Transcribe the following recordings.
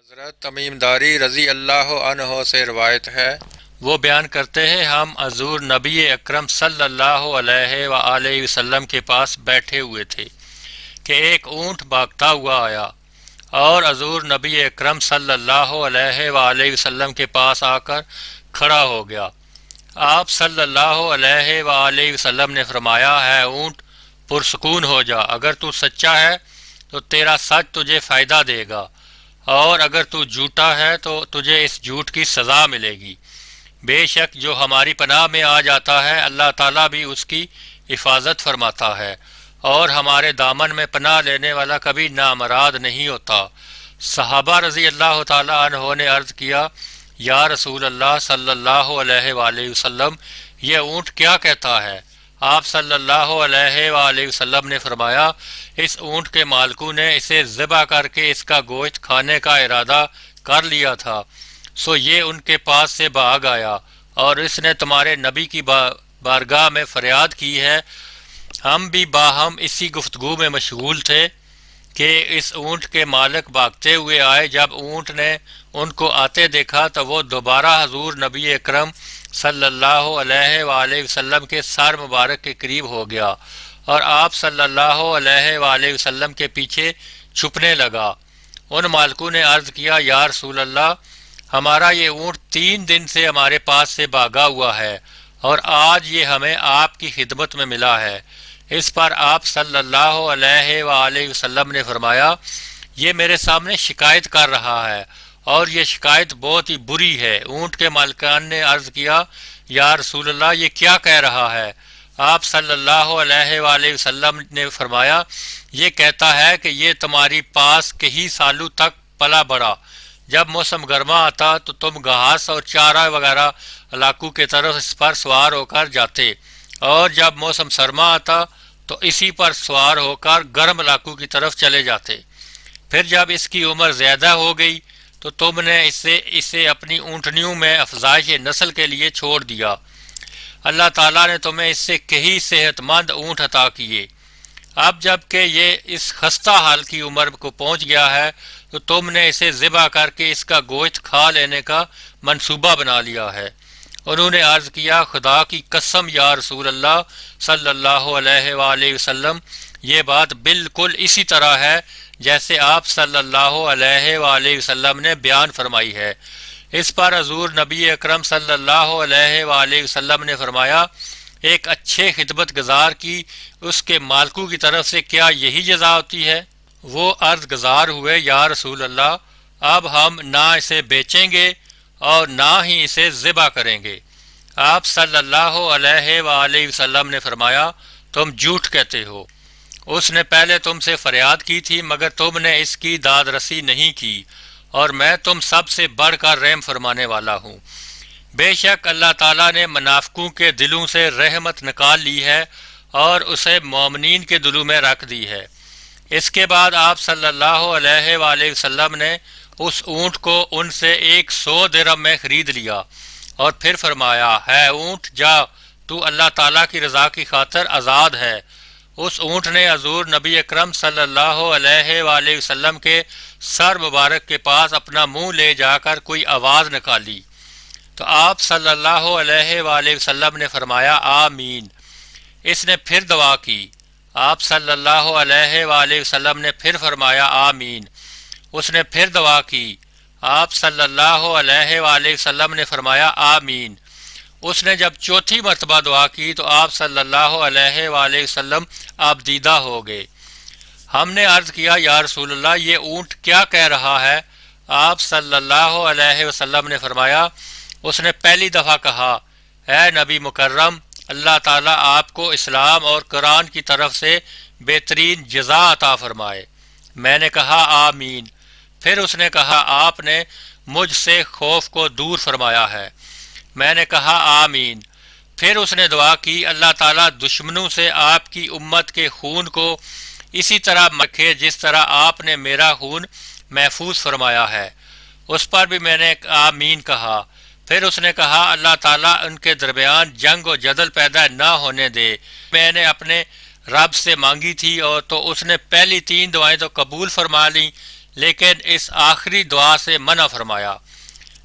حضرت تمیم داری رضی اللہ عنہ سے روایت ہے، وہ بیان کرتے ہیں ہم حضور نبی اکرم صلی اللہ علیہ وآلہ وسلم کے پاس بیٹھے ہوئے تھے کہ ایک اونٹ بھاگتا ہوا آیا اور حضور نبی اکرم صلی اللہ علیہ وآلہ وسلم کے پاس آ کر کھڑا ہو گیا۔ آپ صلی اللہ علیہ وآلہ وسلم نے فرمایا، ہے اونٹ پرسکون ہو جا، اگر تو سچا ہے تو تیرا سچ تجھے فائدہ دے گا، اور اگر تو جھوٹا ہے تو تجھے اس جھوٹ کی سزا ملے گی۔ بے شک جو ہماری پناہ میں آ جاتا ہے اللہ تعالیٰ بھی اس کی حفاظت فرماتا ہے، اور ہمارے دامن میں پناہ لینے والا کبھی نامراد نہیں ہوتا۔ صحابہ رضی اللہ تعالیٰ عنہ نے عرض کیا، یا رسول اللہ صلی اللہ علیہ وآلہ وسلم، یہ اونٹ کیا کہتا ہے؟ آپ صلی اللہ علیہ وآلہ وسلم نے فرمایا، اس اونٹ کے مالکوں نے اسے ذبح کر کے اس کا گوشت کھانے کا ارادہ کر لیا تھا، سو یہ ان کے پاس سے بھاگ آیا اور اس نے تمہارے نبی کی بارگاہ میں فریاد کی ہے۔ ہم بھی باہم اسی گفتگو میں مشغول تھے کہ اس اونٹ کے مالک بھاگتے ہوئے آئے۔ جب اونٹ نے ان کو آتے دیکھا تو وہ دوبارہ حضور نبی اکرم صلی اللہ علیہ وآلہ وسلم کے سر مبارک کے قریب ہو گیا اور آپ صلی اللہ علیہ وآلہ وسلم کے پیچھے چھپنے لگا۔ ان مالکوں نے عرض کیا، یا رسول اللہ، ہمارا یہ اونٹ 3 دن سے ہمارے پاس سے بھاگا ہوا ہے اور آج یہ ہمیں آپ کی خدمت میں ملا ہے۔ اس پر آپ صلی اللہ علیہ وآلہ وسلم نے فرمایا، یہ میرے سامنے شکایت کر رہا ہے اور یہ شکایت بہت ہی بری ہے۔ اونٹ کے مالکان نے عرض کیا، یا رسول اللہ، یہ کیا کہہ رہا ہے؟ آپ صلی اللہ علیہ وآلہ وسلم نے فرمایا، یہ کہتا ہے کہ یہ تمہاری پاس کئی سالوں تک پلا بڑھا، جب موسم گرما آتا تو تم گھاس اور چارہ وغیرہ علاقوں کی طرف اس پر سوار ہو کر جاتے، اور جب موسم سرما آتا تو اسی پر سوار ہو کر گرم علاقوں کی طرف چلے جاتے۔ پھر جب اس کی عمر زیادہ ہو گئی تو تم نے اسے اپنی اونٹنیوں میں افزائش نسل کے لیے چھوڑ دیا۔ اللہ تعالیٰ نے تمہیں اس سے کئی صحت مند اونٹ عطا کیے۔ اب جب کہ یہ اس خستہ حال کی عمر کو پہنچ گیا ہے تو تم نے اسے ذبح کر کے اس کا گوشت کھا لینے کا منصوبہ بنا لیا ہے۔ انہوں نے عرض کیا، خدا کی قسم یا رسول اللہ صلی اللہ علیہ وآلہ وسلم، یہ بات بالکل اسی طرح ہے جیسے آپ صلی اللہ علیہ وآلہ وسلم نے بیان فرمائی ہے۔ اس پر حضور نبی اکرم صلی اللہ علیہ وآلہ وسلم نے فرمایا، ایک اچھے خدمت گزار کی اس کے مالکوں کی طرف سے کیا یہی جزا ہوتی ہے؟ وہ عرض گزار ہوئے، یا رسول اللہ، اب ہم نہ اسے بیچیں گے اور نہ ہی اسے ذبح کریں گے۔ آپ صلی اللہ علیہ وآلہ وسلم نے فرمایا، تم جھوٹ کہتے ہو، اس نے پہلے تم سے فریاد کی تھی مگر تم نے اس کی داد رسی نہیں کی، اور میں تم سب سے بڑھ کر رحم فرمانے والا ہوں۔ بے شک اللہ تعالیٰ نے منافقوں کے دلوں سے رحمت نکال لی ہے اور اسے مومنین کے دلوں میں رکھ دی ہے۔ اس کے بعد آپ صلی اللہ علیہ وآلہ وسلم نے اس اونٹ کو ان سے 100 درہم میں خرید لیا اور پھر فرمایا، ہے اونٹ، جا، تو اللہ تعالیٰ کی رضا کی خاطر آزاد ہے۔ اس اونٹ نے حضور نبی اکرم صلی اللہ علیہ وآلہ وسلم کے سر مبارک کے پاس اپنا منہ لے جا کر کوئی آواز نکالی تو آپ صلی اللہ علیہ وآلہ وسلم نے فرمایا، آمین۔ اس نے پھر دعا کی، آپ صلی اللہ علیہ وآلہ وسلم نے پھر فرمایا، آمین۔ اس نے پھر دعا کی، آپ صلی اللہ علیہ وآلہ وسلم نے فرمایا، آمین۔ اس نے جب چوتھی مرتبہ دعا کی تو آپ صلی اللہ علیہ وآلہ وسلم آبدیدہ ہو گئے۔ ہم نے عرض کیا، یا رسول اللہ، یہ اونٹ کیا کہہ رہا ہے؟ آپ صلی اللہ علیہ وسلم نے فرمایا، اس نے پہلی دفعہ کہا، اے نبی مکرم، اللہ تعالیٰ آپ کو اسلام اور قرآن کی طرف سے بہترین جزا عطا فرمائے۔ میں نے کہا، آمین۔ پھر اس نے کہا، آپ نے مجھ سے خوف کو دور فرمایا ہے۔ میں نے کہا، آمین۔ پھر اس نے دعا کی، اللہ تعالیٰ دشمنوں سے آپ کی امت کے خون کو اسی طرح رکھے جس طرح آپ نے میرا خون محفوظ فرمایا ہے۔ اس پر بھی میں نے آمین کہا۔ پھر اس نے کہا، اللہ تعالیٰ ان کے درمیان جنگ و جدل پیدا نہ ہونے دے۔ میں نے اپنے رب سے مانگی تھی اور تو اس نے پہلی 3 دعائیں تو قبول فرما لیں، لیکن اس آخری دعا سے منع فرمایا۔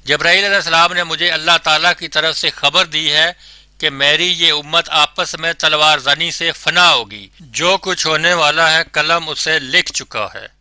جبرائیل علیہ السلام نے مجھے اللہ تعالیٰ کی طرف سے خبر دی ہے کہ میری یہ امت آپس میں تلوار زنی سے فنا ہوگی، جو کچھ ہونے والا ہے قلم اسے لکھ چکا ہے۔